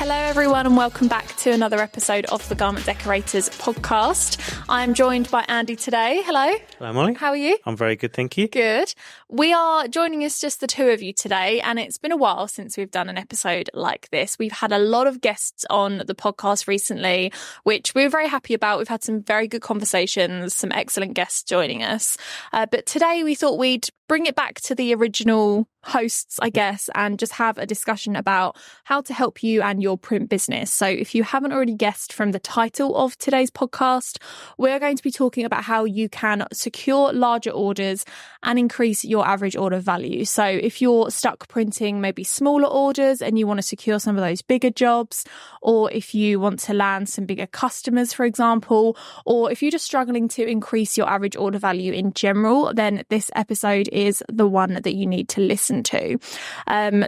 Hello everyone and welcome back to another episode of the Garment Decorators podcast. I'm joined by Andy today. Hello. Hello, Molly. How are you? I'm very good, thank you. Good. We are joining us just the two of you today, and it's been a while since we've done an episode like this. We've had a lot of guests on the podcast recently, which we're very happy about. We've had some very good conversations, some excellent guests joining us. But today we thought we'd bring it back to the original hosts, I guess, and just have a discussion about how to help you and your print business. So if you haven't already guessed from the title of today's podcast, we're going to be talking about how you can secure larger orders and increase your average order value. So if you're stuck printing maybe smaller orders and you want to secure some of those bigger jobs, or if you want to land some bigger customers, for example, or if you're just struggling to increase your average order value in general, then this episode is the one that you need to listen to.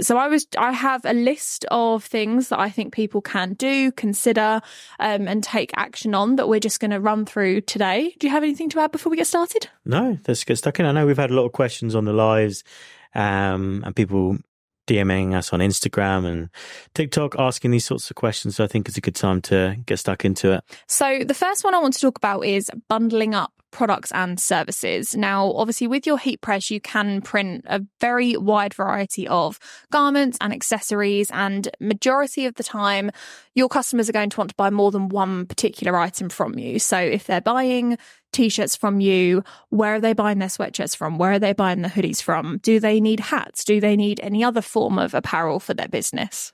So I have a list of things that I think people can do, consider, and take action on that we're just going to run through today. Do you have anything to add before we get started? No, let's get stuck in. I know we've had a lot of questions on the lives, and people DMing us on Instagram and TikTok asking these sorts of questions. So I think it's a good time to get stuck into it. So the first one I want to talk about is bundling up products and services. Now, obviously, with your heat press, you can print a very wide variety of garments and accessories, and majority of the time, your customers are going to want to buy more than one particular item from you. So if they're buying T-shirts from you, where are they buying their sweatshirts from? Where are they buying the hoodies from? Do they need hats? Do they need any other form of apparel for their business?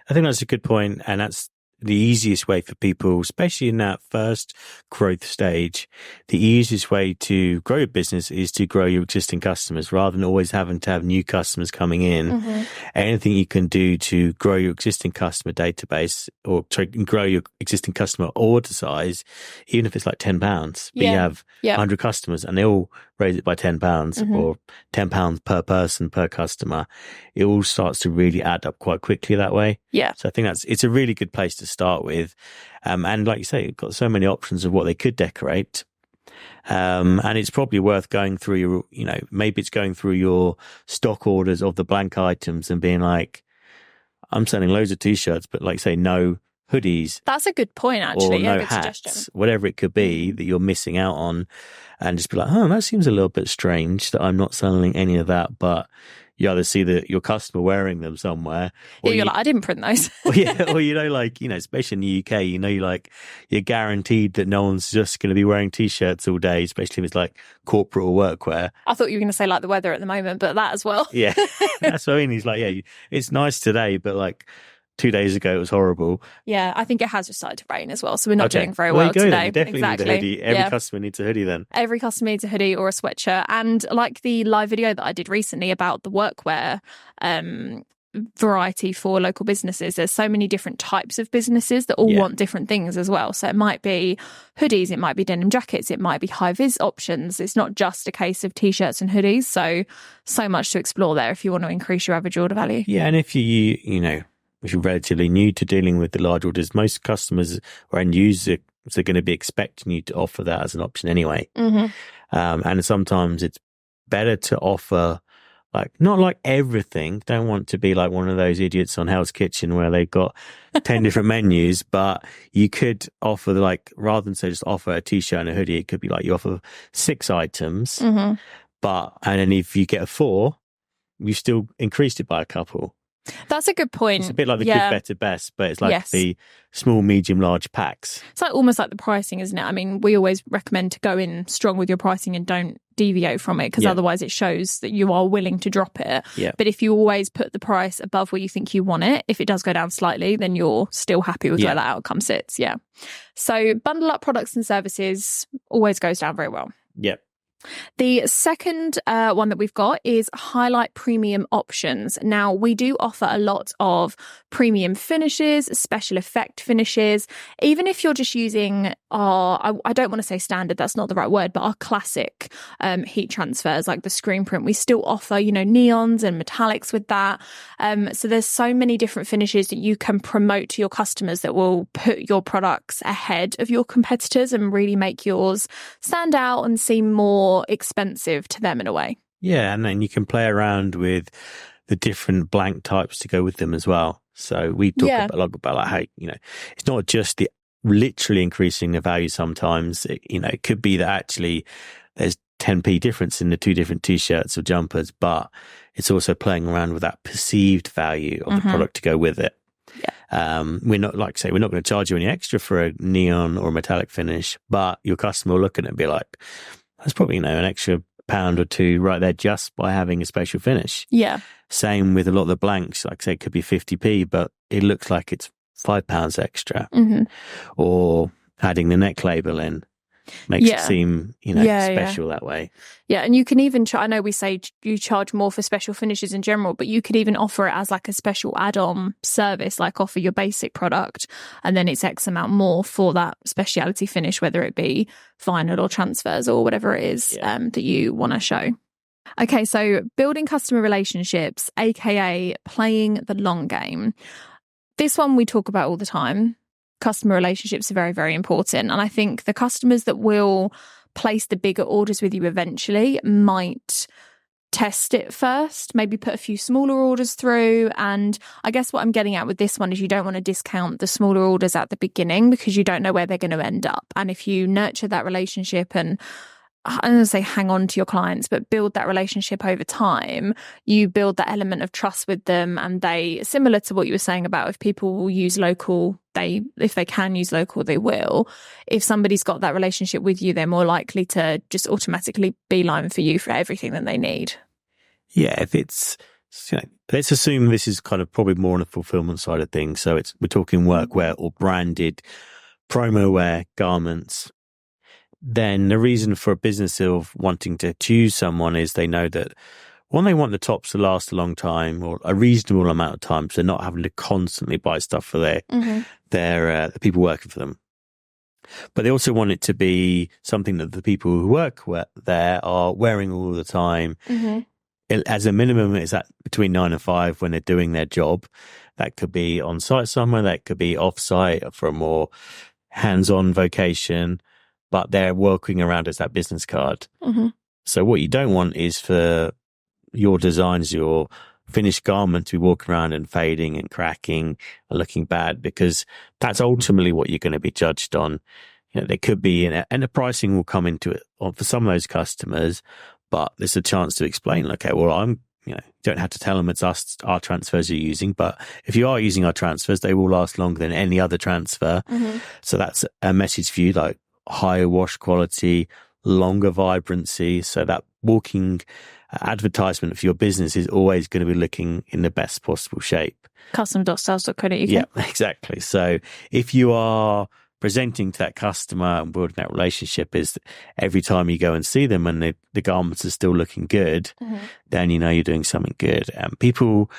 I think that's a good point, and that's the easiest way for people, especially in that first growth stage. The easiest way to grow your business is to grow your existing customers rather than always having to have new customers coming in. Mm-hmm. Anything you can do to grow your existing customer database or grow your existing customer order size, even if it's like £10, but you have 100 customers and they all raise it by £10 mm-hmm. or £10 per person per customer, it all starts to really add up quite quickly that way. Yeah. So I think it's a really good place to start with. And like you say, you've got so many options of what they could decorate. And it's probably worth going through maybe it's going through your stock orders of the blank items and being like, I'm selling loads of T-shirts, but like say no hoodies. That's a good point, actually. Or no hats, whatever it could be that you're missing out on, and just be like, that seems a little bit strange that I'm not selling any of that, but you either see your customer wearing them somewhere. Or you're like, I didn't print those. or especially in the UK, you're guaranteed that no one's just going to be wearing T-shirts all day, especially if it's like corporate or workwear. I thought you were going to say like the weather at the moment, but that as well. Yeah, that's what I mean. He's like, it's nice today, but like 2 days ago it was horrible. Yeah, I think it has just started to rain as well, so we're not doing very well today. Then. You definitely need a hoodie. Every customer needs a hoodie then. Every customer needs a hoodie or a sweatshirt. And like the live video that I did recently about the workwear variety for local businesses, there's so many different types of businesses that all want different things as well. So it might be hoodies, it might be denim jackets, it might be high-vis options. It's not just a case of T-shirts and hoodies. So much to explore there if you want to increase your average order value. Yeah, and if if you're relatively new to dealing with the large orders, most customers or end users are going to be expecting you to offer that as an option anyway. Mm-hmm. And sometimes it's better to offer, not like everything. Don't want to be like one of those idiots on Hell's Kitchen where they've got 10 different menus, but you could offer rather than say just offer a T-shirt and a hoodie, it could be like you offer 6 items, mm-hmm. and then if you get a 4, you still increased it by a couple. That's a good point. It's a bit like the good, better, best, but it's like the small, medium, large packs. It's almost like the pricing, isn't it? I mean, we always recommend to go in strong with your pricing and don't deviate from it, because otherwise it shows that you are willing to drop it. Yeah. But if you always put the price above where you think you want it, if it does go down slightly, then you're still happy with where that outcome sits. Yeah. So bundle up products and services always goes down very well. Yep. The second one that we've got is highlight premium options. Now, we do offer a lot of premium finishes, special effect finishes. Even if you're just using our, I don't want to say standard, that's not the right word, but our classic heat transfers like the screen print, we still offer, neons and metallics with that. So there's so many different finishes that you can promote to your customers that will put your products ahead of your competitors and really make yours stand out and seem more expensive to them in a way. Yeah, and then you can play around with the different blank types to go with them as well. So we talk a lot about like how, it's not just the literally increasing the value sometimes. It could be that actually there's 10p difference in the two different t-shirts or jumpers, but it's also playing around with that perceived value of the product to go with it. We're not going to charge you any extra for a neon or metallic finish, but your customer will look at it and be like, that's probably, an extra £1 or £2 right there just by having a special finish. Yeah. Same with a lot of the blanks, like I say, it could be 50p, but it looks like it's £5 extra. Or adding the neck label in makes it seem, special that way. Yeah, and you can even, I know we say you charge more for special finishes in general, but you could even offer it as like a special add-on service, like offer your basic product, and then it's X amount more for that speciality finish, whether it be vinyl or transfers or whatever it is that you want to show. Okay, so building customer relationships, aka playing the long game. This one we talk about all the time. Customer relationships are very, very important. And I think the customers that will place the bigger orders with you eventually might test it first, maybe put a few smaller orders through. And I guess what I'm getting at with this one is you don't want to discount the smaller orders at the beginning because you don't know where they're going to end up. And if you nurture that relationship and I'm going to say hang on to your clients, but build that relationship over time, you build that element of trust with them. And they, similar to what you were saying about if people will use local, if they can use local, they will. If somebody's got that relationship with you, they're more likely to just automatically beeline for you for everything that they need. Yeah, if it's, let's assume this is kind of probably more on the fulfillment side of things. So we're talking workwear or branded promo wear garments. Then the reason for a business of wanting to choose someone is they know that, one, they want the tops to last a long time or a reasonable amount of time, so they're not having to constantly buy stuff for their people working for them. But they also want it to be something that the people who work there are wearing all the time. As a minimum, it's at between 9 and 5 when they're doing their job. That could be on site somewhere, that could be off site for a more hands-on vocation. But they're working around as that business card. So what you don't want is for your designs, your finished garment to be walking around and fading and cracking and looking bad, because that's ultimately what you're going to be judged on. There could be, and the pricing will come into it for some of those customers, but there's a chance to explain, okay, well, you don't have to tell them it's our transfers you're using, but if you are using our transfers, they will last longer than any other transfer. So that's a message for you, like, higher wash quality, longer vibrancy. So that walking advertisement for your business is always going to be looking in the best possible shape. Custom.styles.co.uk. Yeah, exactly. So if you are presenting to that customer and building that relationship, is every time you go and see them and the garments are still looking good, then you're doing something good. And people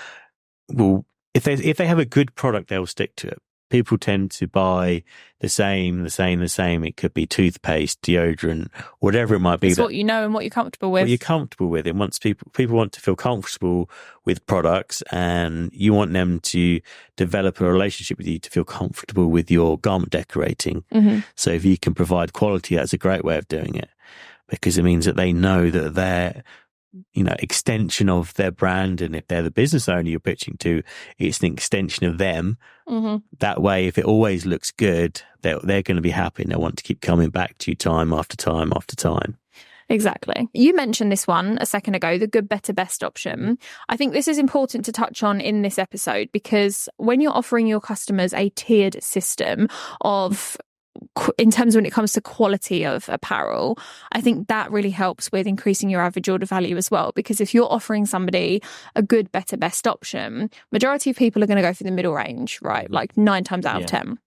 will, if they have a good product, they'll stick to it. People tend to buy the same. It could be toothpaste, deodorant, whatever it might be. It's what you know and what you're comfortable with. What you're comfortable with. And once people want to feel comfortable with products, and you want them to develop a relationship with you to feel comfortable with your garment decorating. So if you can provide quality, that's a great way of doing it, because it means that they know that they're extension of their brand. And if they're the business owner you're pitching to, it's an extension of them. That way, if it always looks good, they're going to be happy and they'll want to keep coming back to you time after time after time. Exactly. You mentioned this one a second ago, the good, better, best option. I think this is important to touch on in this episode, because when you're offering your customers a tiered system of, in terms of when it comes to quality of apparel, I think that really helps with increasing your average order value as well. Because if you're offering somebody a good, better, best option, majority of people are going to go for the middle range, right? Like 9 times out of 10.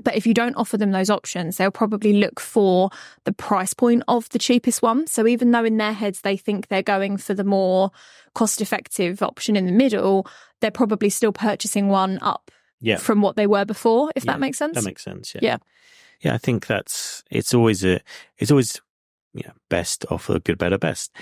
But if you don't offer them those options, they'll probably look for the price point of the cheapest one. So even though in their heads they think they're going for the more cost-effective option in the middle, they're probably still purchasing one up from what they were before, if that makes sense. That makes sense, yeah. Yeah, I think it's always best offer, good, better, best,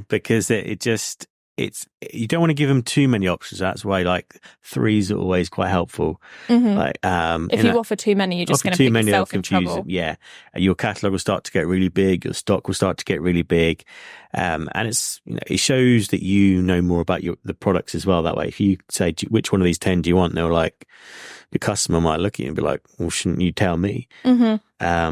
because you don't want to give them too many options. That's why like 3s are always quite helpful. Like if you offer too many, you're just going to pick yourself in trouble. Yeah, your catalogue will start to get really big. Your stock will start to get really big, And it's, it shows that you know more about the products as well. That way, if you say, which one of these 10 do you want? They're like, the customer might look at you and be like, well, shouldn't you tell me? Mm-hmm.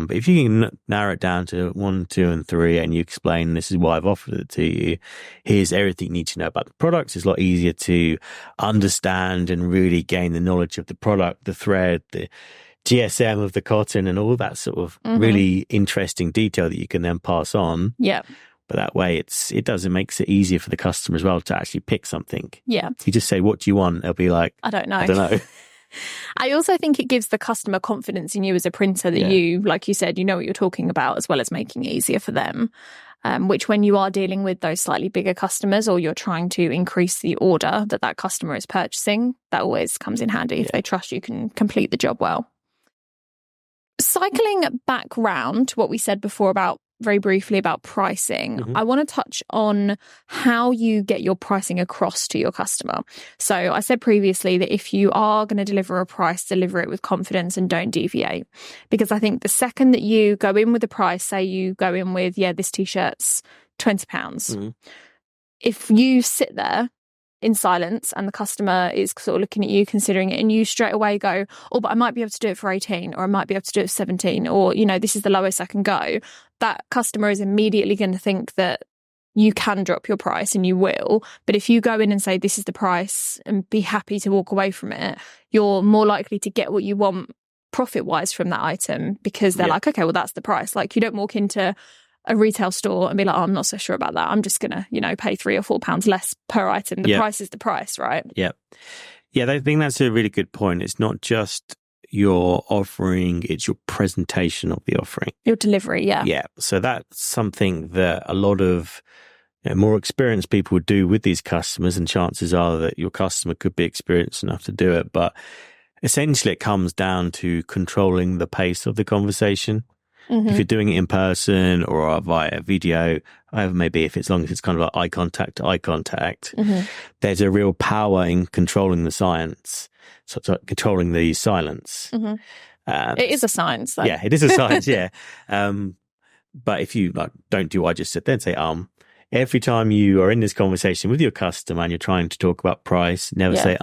But if you can narrow it down to 1, 2, and 3, and you explain, this is why I've offered it to you, here's everything you need to know about the products, it's a lot easier to understand and really gain the knowledge of the product, the thread, the GSM of the cotton, and all that sort of really interesting detail that you can then pass on. Yeah. But that way, it makes it easier for the customer as well to actually pick something. Yeah. If you just say, what do you want? They'll be like, I don't know. I don't know. I also think it gives the customer confidence in you as a printer that you, like you said, you know what you're talking about, as well as making it easier for them. Which when you are dealing with those slightly bigger customers, or you're trying to increase the order that customer is purchasing, that always comes in handy if they trust you can complete the job well. Cycling back round to what we said before very briefly about pricing, I want to touch on how you get your pricing across to your customer. So I said previously that if you are going to deliver a price, deliver it with confidence and don't deviate. Because I think the second that you go in with the price, say you go in with, this t-shirt's £20. If you sit there in silence and the customer is sort of looking at you, considering it, and you straight away go, oh, but I might be able to do it for 18, or I might be able to do it for 17, or, this is the lowest I can go, that customer is immediately going to think that you can drop your price, and you will. But if you go in and say, this is the price, and be happy to walk away from it, you're more likely to get what you want profit-wise from that item, because they're like, okay, well, that's the price. Like, you don't walk into a retail store and be like, oh, I'm not so sure about that. I'm just going to, pay £3 or £4 less per item. The price is the price, right? Yeah. Yeah, I think that's a really good point. It's not just your offering, it's your presentation of the offering. Your delivery, yeah. Yeah. So that's something that a lot of more experienced people would do with these customers, and chances are that your customer could be experienced enough to do it. But essentially it comes down to controlling the pace of the conversation. If you're doing it in person or via video, maybe if it's kind of like eye contact to eye contact, there's a real power in controlling the science, so controlling the silence. It is a science, though. Yeah, it is a science, yeah. But if you don't do what I just said, then say every time you are in this conversation with your customer and you're trying to talk about price, never say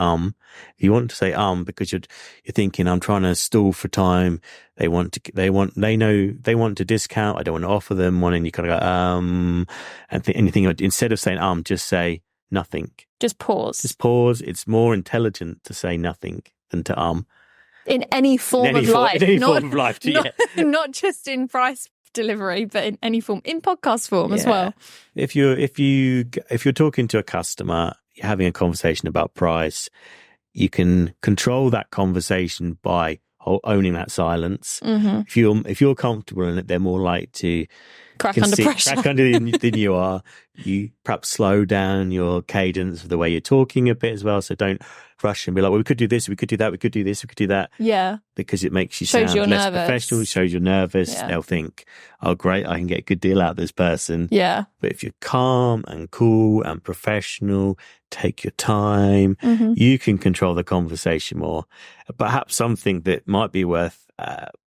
You want to say because you're thinking, I'm trying to stall for time. They know they want to discount. I don't want to offer them one, and you kind of go and anything. Instead of saying just say nothing. Just pause. It's more intelligent to say nothing than to in any form of life. In any form of life, not just in price delivery, but in any form, in podcast form as well. If you're talking to a customer, you're having a conversation about price, you can control that conversation by owning that silence. If you're comfortable in it, they're more likely to crack under than you are. You perhaps slow down your cadence of the way you're talking a bit as well. So don't rush and be like, well, we could do this, we could do that, we could do this, we could do that. Yeah. Because it makes you sound less professional, shows you're nervous. Yeah. They'll think, oh, great, I can get a good deal out of this person. Yeah. But if you're calm and cool and professional, take your time, you can control the conversation more. Perhaps something that might be worth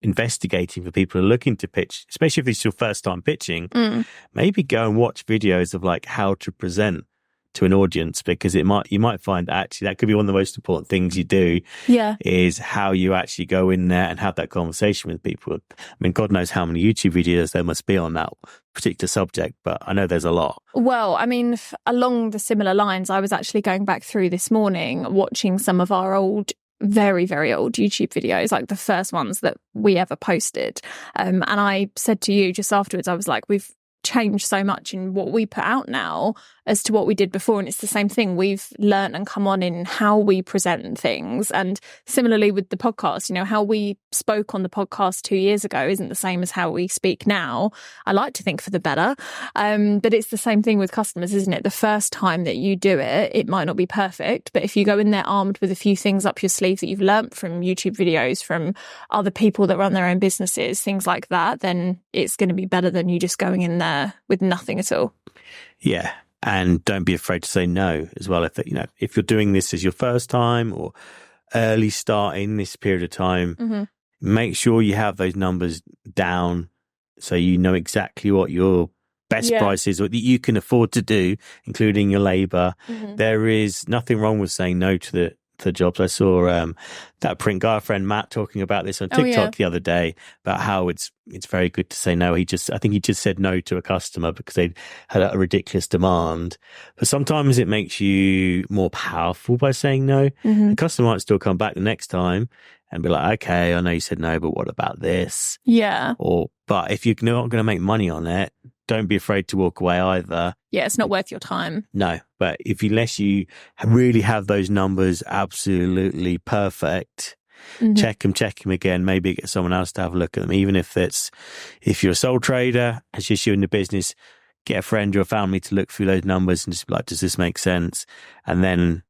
investigating for people who are looking to pitch, especially if it's your first time pitching, maybe go and watch videos of how to present to an audience, because you might find that actually that could be one of the most important things you do. Yeah, is how you actually go in there and have that conversation with people. I mean, God knows how many YouTube videos there must be on that particular subject, but I know there's a lot. Well, I mean, along the similar lines, I was actually going back through this morning watching some of our very, very old YouTube videos, like the first ones that we ever posted. And I said to you just afterwards, I was like, we've changed so much in what we put out now as to what we did before, and it's the same thing. We've learned and come on in how we present things, and similarly with the podcast, how we spoke on the podcast 2 years ago isn't the same as how we speak now. I like to think for the better, but it's the same thing with customers, isn't it? The first time that you do it, it might not be perfect, but if you go in there armed with a few things up your sleeve that you've learnt from YouTube videos, from other people that run their own businesses, things like that, then it's going to be better than you just going in there with nothing at all. Yeah. And don't be afraid to say no as well. If you're doing this as your first time or early start in this period of time, make sure you have those numbers down so you know exactly what you're best prices or that you can afford to do, including your labor. There is nothing wrong with saying no to the jobs. I saw that print guy friend Matt talking about this on TikTok the other day about how it's very good to say no. I think he just said no to a customer because they had a ridiculous demand. But sometimes it makes you more powerful by saying no. The customer might still come back the next time and be like, okay, I know you said no, but what about this? Yeah. But if you're not going to make money on it, don't be afraid to walk away either. Yeah, it's not worth your time. No, but unless you really have those numbers absolutely perfect, check them again, maybe get someone else to have a look at them. Even if you're a sole trader, it's just you in the business, get a friend or a family to look through those numbers and just be like, does this make sense? And then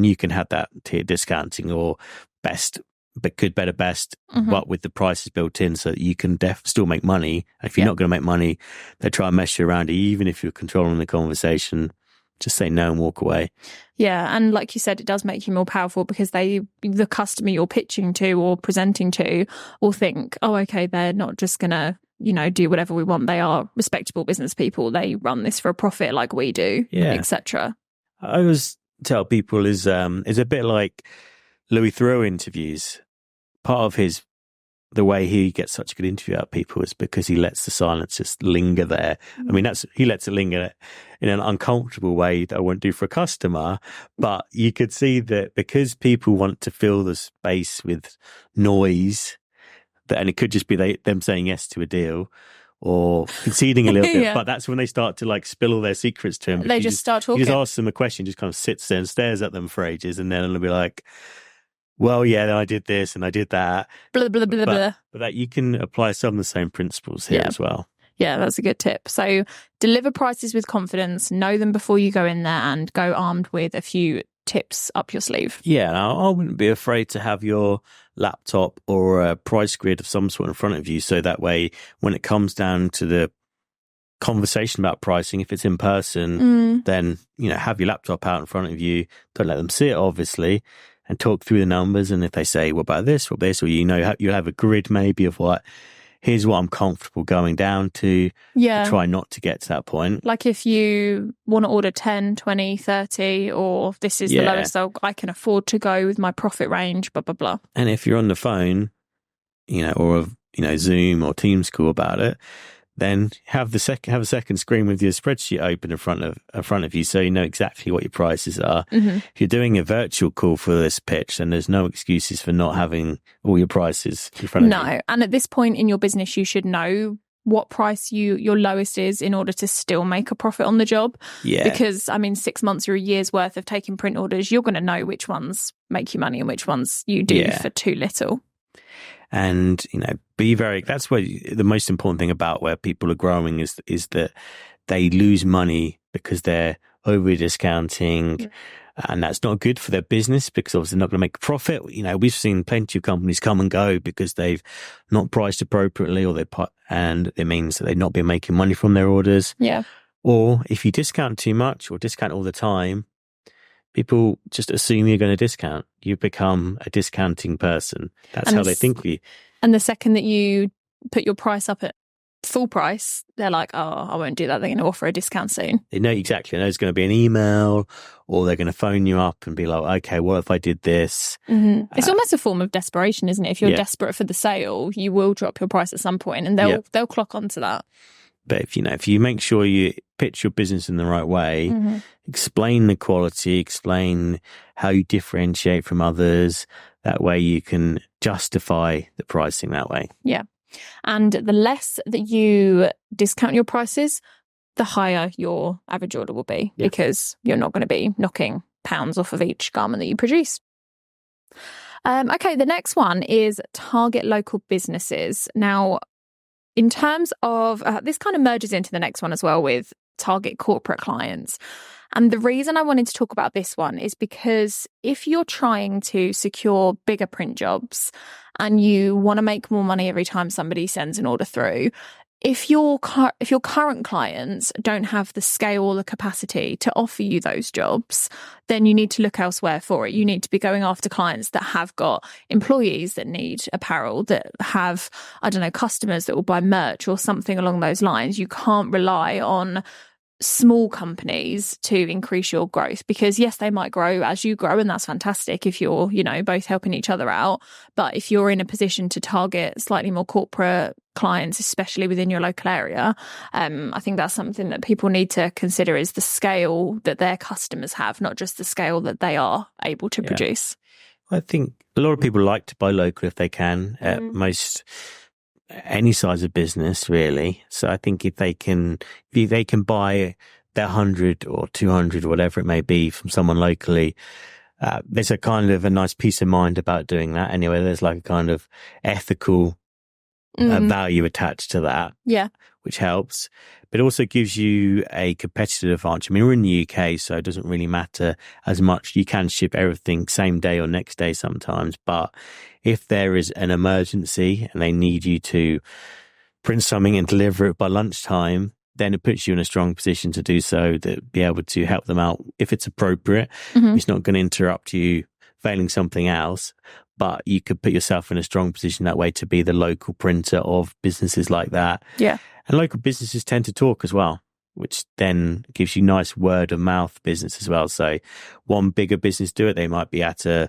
you can have that tier discounting or best, but good, better, best, but with the prices built in so that you can still make money. If you're not going to make money, they try and mess you around. Even if you're controlling the conversation, just say no and walk away. Yeah, and like you said, it does make you more powerful because the customer you're pitching to or presenting to will think, oh, okay, they're not just going to, do whatever we want. They are respectable business people. They run this for a profit like we do, etc. I always tell people is a bit like Louis Theroux interviews. Part of the way he gets such a good interview out of people is because he lets the silence just linger there. I mean, he lets it linger in an uncomfortable way that I wouldn't do for a customer. But you could see that because people want to fill the space with noise, and it could just be them saying yes to a deal or conceding a little bit. But that's when they start to spill all their secrets to him. They just start talking. You just ask them a question, just kind of sits there and stares at them for ages, and then it'll be like, well, yeah, I did this and I did that. Blah, blah, blah, blah. But that you can apply some of the same principles here as well. Yeah, that's a good tip. So deliver prices with confidence, know them before you go in there, and go armed with a few tips up your sleeve. Yeah, I wouldn't be afraid to have your laptop or a price grid of some sort in front of you. So that way, when it comes down to the conversation about pricing, if it's in person, then, have your laptop out in front of you. Don't let them see it, obviously. And talk through the numbers. And if they say, what about this, what about this, or you'll have a grid maybe of here's what I'm comfortable going down to. Yeah. Try not to get to that point. Like if you want to order 10, 20, 30, or this is the lowest I can afford to go with my profit range, blah, blah, blah. And if you're on the phone, or Zoom or Teams call about it, then have a second screen with your spreadsheet open in front of you, so you know exactly what your prices are. If you're doing a virtual call for this pitch, then there's no excuses for not having all your prices in front of you. No, and at this point in your business, you should know what price your lowest is in order to still make a profit on the job. Yeah. Because 6 months or a year's worth of taking print orders, you're going to know which ones make you money and which ones you do for too little. And, that's where the most important thing about where people are growing is that they lose money because they're over discounting. And that's not good for their business because obviously they're not going to make a profit. We've seen plenty of companies come and go because they've not priced appropriately and it means that they've not been making money from their orders. Yeah. Or if you discount too much or discount all the time, people just assume you're going to discount. You become a discounting person. That's how they think of you. And the second that you put your price up at full price, they're like, oh, I won't do that. They're going to offer a discount soon. They know exactly. They know there's going to be an email or they're going to phone you up and be like, okay, what if I did this? It's almost a form of desperation, isn't it? If you're desperate for the sale, you will drop your price at some point and they'll clock onto that. But if you make sure you pitch your business in the right way, explain the quality, explain how you differentiate from others, that way you can justify the pricing that way. Yeah. And the less that you discount your prices, the higher your average order will be because you're not going to be knocking pounds off of each garment that you produce. Okay, the next one is target local businesses. Now, in terms of this kind of merges into the next one as well with target corporate clients. And the reason I wanted to talk about this one is because if you're trying to secure bigger print jobs and you want to make more money every time somebody sends an order through, if your current clients don't have the scale or the capacity to offer you those jobs, then you need to look elsewhere for it. You need to be going after clients that have got employees that need apparel, that have, I don't know, customers that will buy merch or something along those lines. You can't rely on small companies to increase your growth, because yes, they might grow as you grow, and that's fantastic if you're, both helping each other out. But if you're in a position to target slightly more corporate clients, especially within your local area, I think that's something that people need to consider, is the scale that their customers have, not just the scale that they are able to produce. I think a lot of people like to buy local if they can, at any size of business, really. So I think if they can buy their 100 or 200 or whatever it may be from someone locally, there's a kind of a nice peace of mind about doing that. Anyway, there's like a kind of ethical value attached to that, which helps. But it also gives you a competitive advantage. I mean, we're in the UK, so it doesn't really matter as much. You can ship everything same day or next day sometimes. But if there is an emergency and they need you to print something and deliver it by lunchtime, then it puts you in a strong position to do so, to be able to help them out if it's appropriate. It's not going to interrupt you failing something else, but you could put yourself in a strong position that way to be the local printer of businesses like that. Yeah. And local businesses tend to talk as well, which then gives you nice word of mouth business as well. So one bigger business do it, they might be at a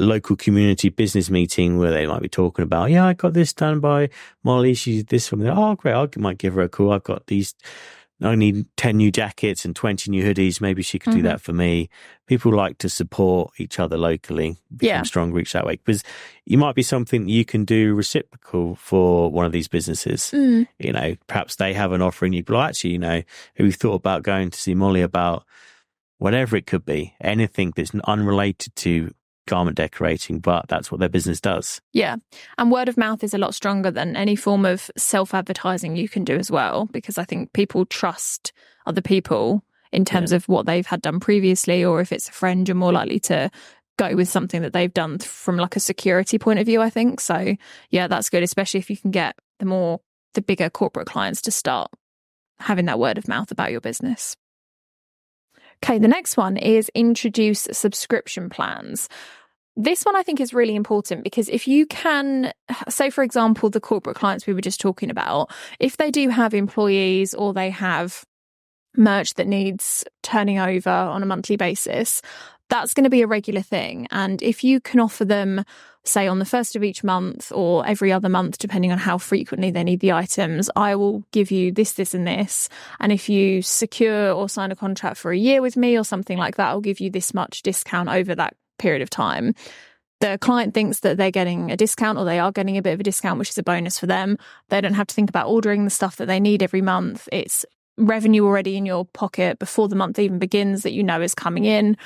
local community business meeting where they might be talking about, I got this done by Molly. She did this from there. Oh, great. I might give her a call. I've got these, I need 10 new jackets and 20 new hoodies. Maybe she could do that for me. People like to support each other locally, become strong reach that way, because you might be something you can do reciprocal for one of these businesses. Perhaps they have an offering. You go, actually, have you thought about going to see Molly about whatever it could be, anything that's unrelated to garment decorating, but that's what their business does. Yeah. And word of mouth is a lot stronger than any form of self-advertising you can do as well, because I think people trust other people in terms of what they've had done previously, or if it's a friend, you're more likely to go with something that they've done from like a security point of view, I think. So yeah, that's good, especially if you can get the bigger corporate clients to start having that word of mouth about your business. Okay, the next one is introduce subscription plans. This one I think is really important, because if you can, say for example, the corporate clients we were just talking about, if they do have employees or they have merch that needs turning over on a monthly basis, that's going to be a regular thing. And if you can offer them, say on the first of each month or every other month, depending on how frequently they need the items, I will give you this, this and this. And if you secure or sign a contract for a year with me or something like that, I'll give you this much discount over that period of time. The client thinks that they're getting a discount, or they are getting a bit of a discount, which is a bonus for them. They don't have to think about ordering the stuff that they need every month. It's revenue already in your pocket before the month even begins that is coming in.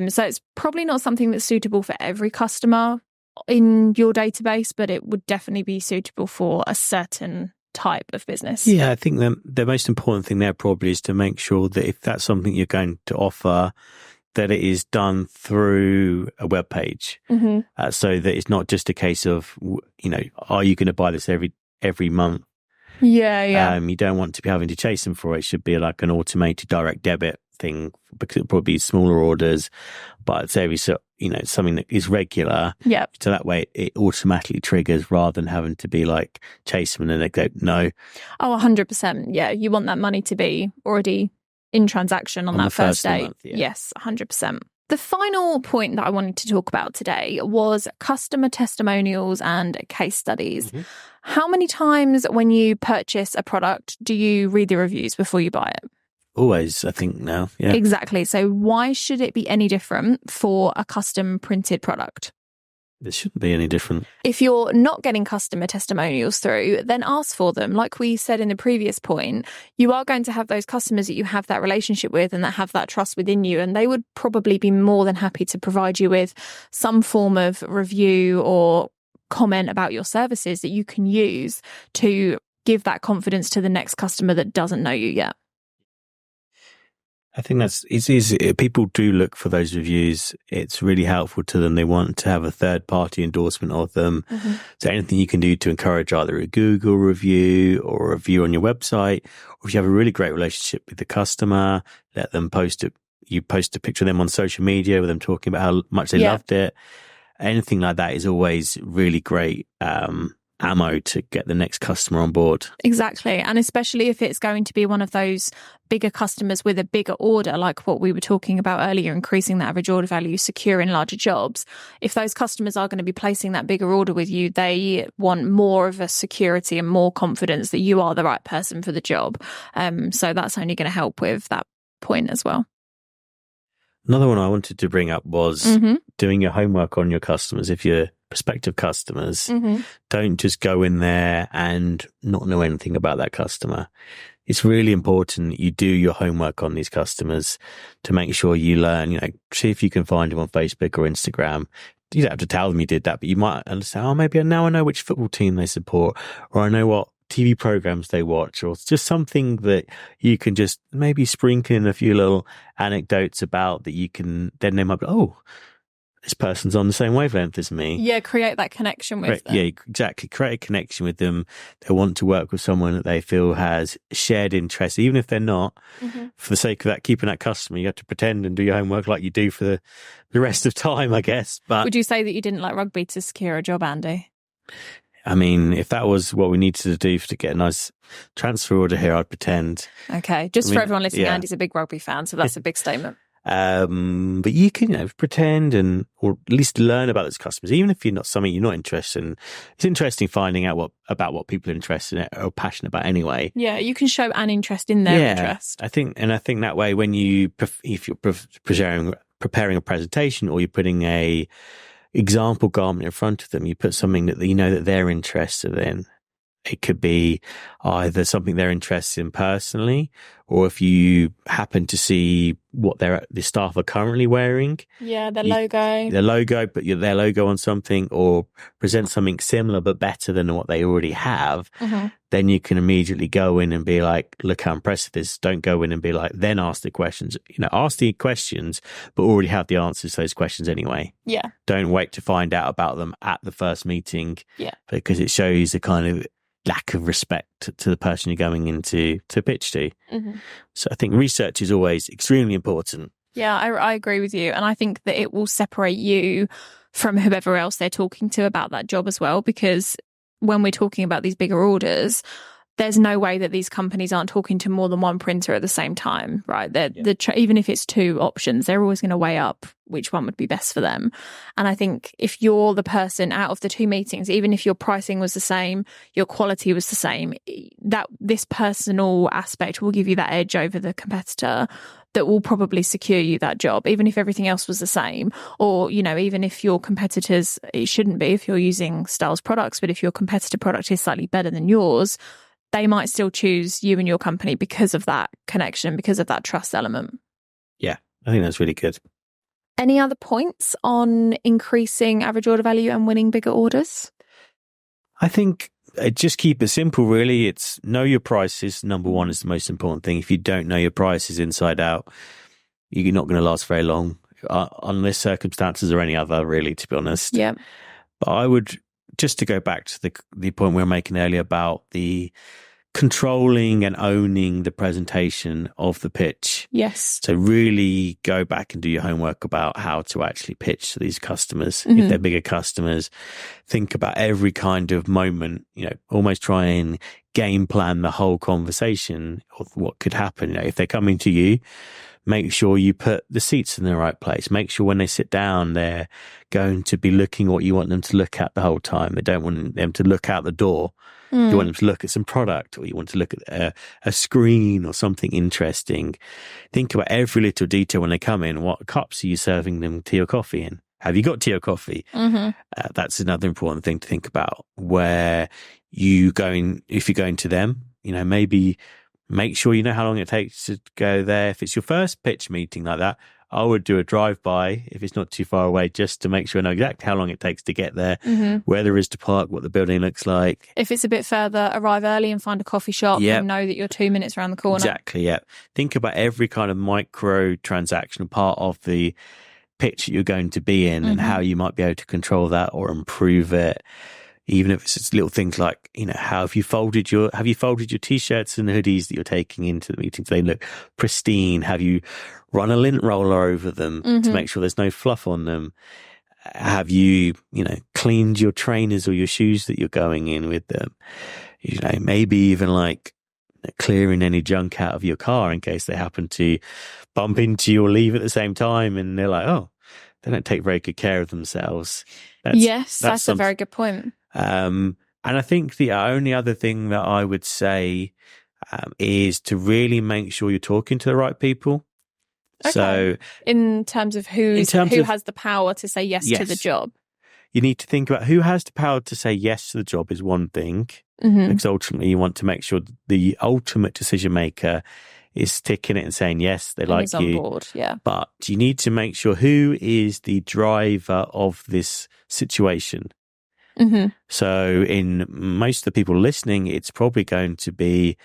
So it's probably not something that's suitable for every customer in your database, but it would definitely be suitable for a certain type of business. Yeah, I think the most important thing there probably is to make sure that if that's something you're going to offer, that it is done through a web page, so that it's not just a case of, are you going to buy this every month? Yeah. You don't want to be having to chase them for it. It should be like an automated direct debit thing, because it'll probably be smaller orders, but say something that is regular. Yeah. So that way it automatically triggers, rather than having to be like chase them and then they go, no. Oh, 100%. Yeah. You want that money to be already in transaction on that first day. Month, Yes, 100%. The final point that I wanted to talk about today was customer testimonials and case studies. How many times when you purchase a product do you read the reviews before you buy it? Always, I think now. Yeah. Exactly. So why should it be any different for a custom printed product? It shouldn't be any different. If you're not getting customer testimonials through, then ask for them. Like we said in the previous point, you are going to have those customers that you have that relationship with and that have that trust within you, and they would probably be more than happy to provide you with some form of review or comment about your services that you can use to give that confidence to the next customer that doesn't know you yet. I think it's easy. People do look for those reviews. It's really helpful to them. They want to have a third party endorsement of them. Mm-hmm. So anything you can do to encourage either a Google review or a review on your website, or if you have a really great relationship with the customer, let them post it. You post a picture of them on social media with them talking about how much they loved it. Anything like that is always really great ammo to get the next customer on board. Exactly. And especially if it's going to be one of those bigger customers with a bigger order, like what we were talking about earlier, increasing the average order value, securing larger jobs. If those customers are going to be placing that bigger order with you, they want more of a security and more confidence that you are the right person for the job. So that's only going to help with that point as well. Another one I wanted to bring up was doing your homework on your customers. If you're prospective customers, don't just go in there and not know anything about that customer. It's really important that you do your homework on these customers to make sure you learn, see if you can find them on Facebook or Instagram. You don't have to tell them you did that, but you might understand, maybe now I know which football team they support, or I know what TV programs they watch, or just something that you can just maybe sprinkle in a few little anecdotes about that you can, then they might be, this person's on the same wavelength as me. Yeah, create that connection with them. Yeah, exactly. Create a connection with them. They want to work with someone that they feel has shared interests, even if they're not. For the sake of that, keeping that customer, you have to pretend and do your homework like you do for the rest of time, I guess. But would you say that you didn't like rugby to secure a job, Andy? I mean, if that was what we needed to do to get a nice transfer order here, I'd pretend. Okay. For everyone listening, Andy's a big rugby fan, so that's a big statement. But you can pretend or at least learn about those customers, even if you're not interested in. It's interesting finding out about what people are interested in or passionate about anyway. Yeah, you can show an interest in their interest. I think that way, when if you're preparing a presentation or you're putting a example garment in front of them, you put something that that they're interested in. It could be either something they're interested in personally, or if you happen to see what the staff are currently wearing. Yeah, their logo, put their logo on something, or present something similar but better than what they already have. Then you can immediately go in and be like, look how impressive this is. Don't go in and be like, then ask the questions. Ask the questions, but already have the answers to those questions anyway. Yeah. Don't wait to find out about them at the first meeting. Yeah. Because it shows the kind of lack of respect to the person you're going into to pitch to. So I think research is always extremely important. Yeah, I agree with you. And I think that it will separate you from whoever else they're talking to about that job as well, because when we're talking about these bigger orders, there's no way that these companies aren't talking to more than one printer at the same time, right? Even if it's two options, they're always going to weigh up which one would be best for them. And I think if you're the person out of the two meetings, even if your pricing was the same, your quality was the same, that this personal aspect will give you that edge over the competitor that will probably secure you that job, even if everything else was the same. Or, even if your competitors, it shouldn't be if you're using Styles products, but if your competitor product is slightly better than yours, they might still choose you and your company because of that connection, because of that trust element. Yeah, I think that's really good. Any other points on increasing average order value and winning bigger orders? I think just keep it simple, really. It's know your prices. Number one is the most important thing. If you don't know your prices inside out, you're not going to last very long, unless circumstances or any other, really, to be honest. Yeah. But I would, just to go back to the point we were making earlier about the controlling and owning the presentation of the pitch. Yes. So really go back and do your homework about how to actually pitch to these customers. If they're bigger customers, think about every kind of moment, almost try and game plan the whole conversation of what could happen. If they're coming to you, make sure you put the seats in the right place. Make sure when they sit down, they're going to be looking what you want them to look at the whole time. They don't want them to look out the door. You want them to look at some product, or you want to look at a screen or something interesting. Think about every little detail when they come in. What cups are you serving them tea or coffee in? Have you got tea or coffee? That's another important thing to think about. Where if you're going to them, maybe make sure you know how long it takes to go there. If it's your first pitch meeting like that, I would do a drive-by if it's not too far away, just to make sure I know exactly how long it takes to get there, where there is to park, what the building looks like. If it's a bit further, arrive early and find a coffee shop and know that you're 2 minutes around the corner. Exactly, yeah. Think about every kind of micro transactional part of the pitch that you're going to be in and how you might be able to control that or improve it. Even if it's just little things like, have you folded your t-shirts and hoodies that you're taking into the meeting? Do they look pristine? Have you run a lint roller over them to make sure there's no fluff on them? Have you, cleaned your trainers or your shoes that you're going in with them? Maybe even like clearing any junk out of your car in case they happen to bump into you or leave at the same time and they're like, oh, they don't take very good care of themselves. That's a very good point. And I think the only other thing that I would say is to really make sure you're talking to the right people. Okay. So in terms of who has the power to say yes to the job. You need to think about who has the power to say yes to the job is one thing, because ultimately you want to make sure the ultimate decision maker is sticking it and saying, yes, they like you. On board, yeah. But you need to make sure who is the driver of this situation. So in most of the people listening, it's probably going to be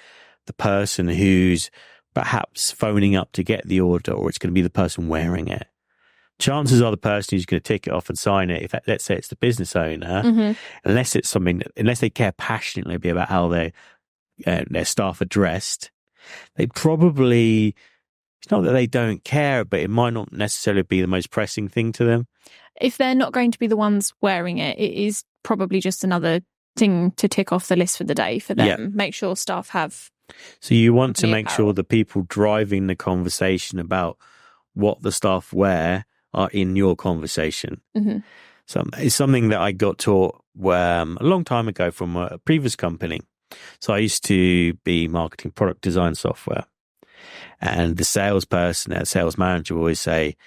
the person who's perhaps phoning up to get the order, or it's going to be the person wearing it. Chances are the person who's going to tick it off and sign it, if let's say it's the business owner, unless they care passionately about how their staff are dressed, they probably, it's not that they don't care, but it might not necessarily be the most pressing thing to them. If they're not going to be the ones wearing it, it is probably just another thing to tick off the list for the day for them. Yeah. Make sure staff have. So you want to make sure the people driving the conversation about what the staff wear are in your conversation. So it's something that I got taught a long time ago from a previous company. So I used to be marketing product design software, and the salesperson, sales manager, would always say,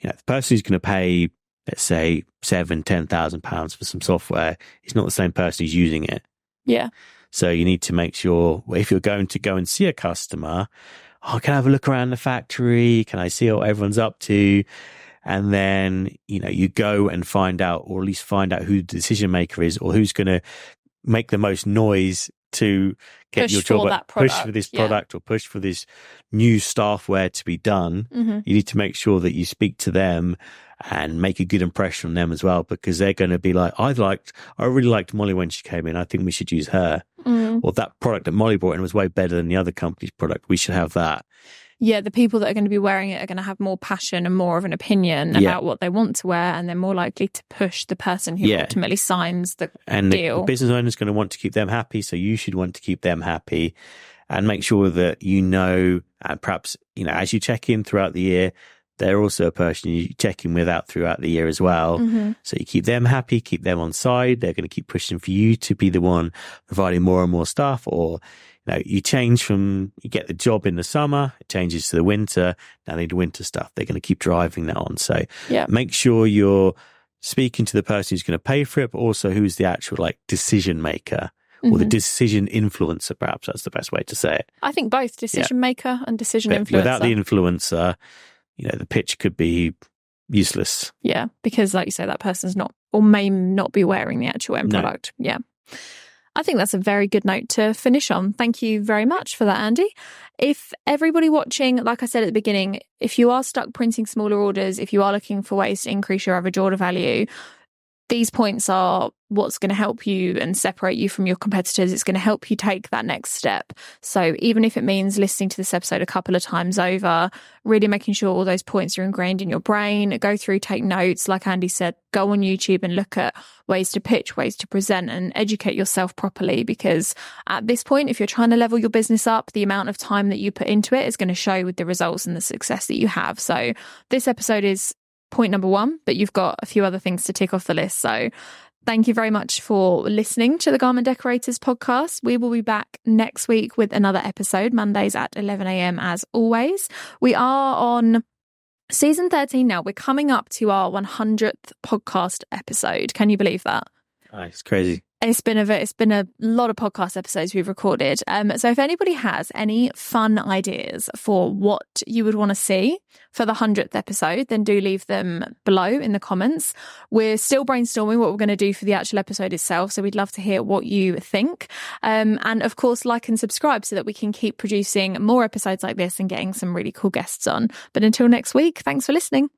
the person who's going to pay, let's say, £7,000-10,000 for some software is not the same person who's using it. Yeah. So you need to make sure, if you're going to go and see a customer, can I have a look around the factory? Can I see what everyone's up to? And then, you go and find out, or at least find out who the decision maker is, or who's going to make the most noise to get your job, push for this product or push for this new staffware to be done. You need to make sure that you speak to them and make a good impression on them as well, because they're going to be like, I really liked Molly when she came in. I think we should use her. Or that product that Molly brought in was way better than the other company's product. We should have that. Yeah, the people that are going to be wearing it are going to have more passion and more of an opinion about what they want to wear, and they're more likely to push the person who ultimately signs the deal. The business owner is going to want to keep them happy, so you should want to keep them happy, and make sure that and perhaps, as you check in throughout the year, they're also a person you check in with out throughout the year as well. So you keep them happy, keep them on side. They're going to keep pushing for you to be the one providing more and more stuff, or you change from, you get the job in the summer, it changes to the winter, now they need winter stuff. They're going to keep driving that on. So make sure you're speaking to the person who's going to pay for it, but also who's the actual decision maker or the decision influencer, perhaps that's the best way to say it. I think both decision maker and decision influencer. Without the influencer, the pitch could be useless. Yeah, because like you say, that person's not, or may not be wearing the actual end product. Yeah. I think that's a very good note to finish on. Thank you very much for that, Andy. If everybody watching, like I said at the beginning, if you are stuck printing smaller orders, if you are looking for ways to increase your average order value, these points are what's going to help you and separate you from your competitors. It's going to help you take that next step. So even if it means listening to this episode a couple of times over, really making sure all those points are ingrained in your brain, go through, take notes. Like Andy said, go on YouTube and look at ways to pitch, ways to present, and educate yourself properly. Because at this point, if you're trying to level your business up, the amount of time that you put into it is going to show with the results and the success that you have. So this episode is point number 1, but you've got a few other things to tick off the list. So thank you very much for listening to the Garment Decorators podcast. We will be back next week with another episode, Mondays at 11 a.m. as always. We are on season 13 now. We're coming up to our 100th podcast episode. Can you believe that? It's crazy. It's been a lot of podcast episodes we've recorded. So if anybody has any fun ideas for what you would want to see for the 100th episode, then do leave them below in the comments. We're still brainstorming what we're going to do for the actual episode itself, so we'd love to hear what you think. And of course, like and subscribe so that we can keep producing more episodes like this and getting some really cool guests on. But until next week, thanks for listening.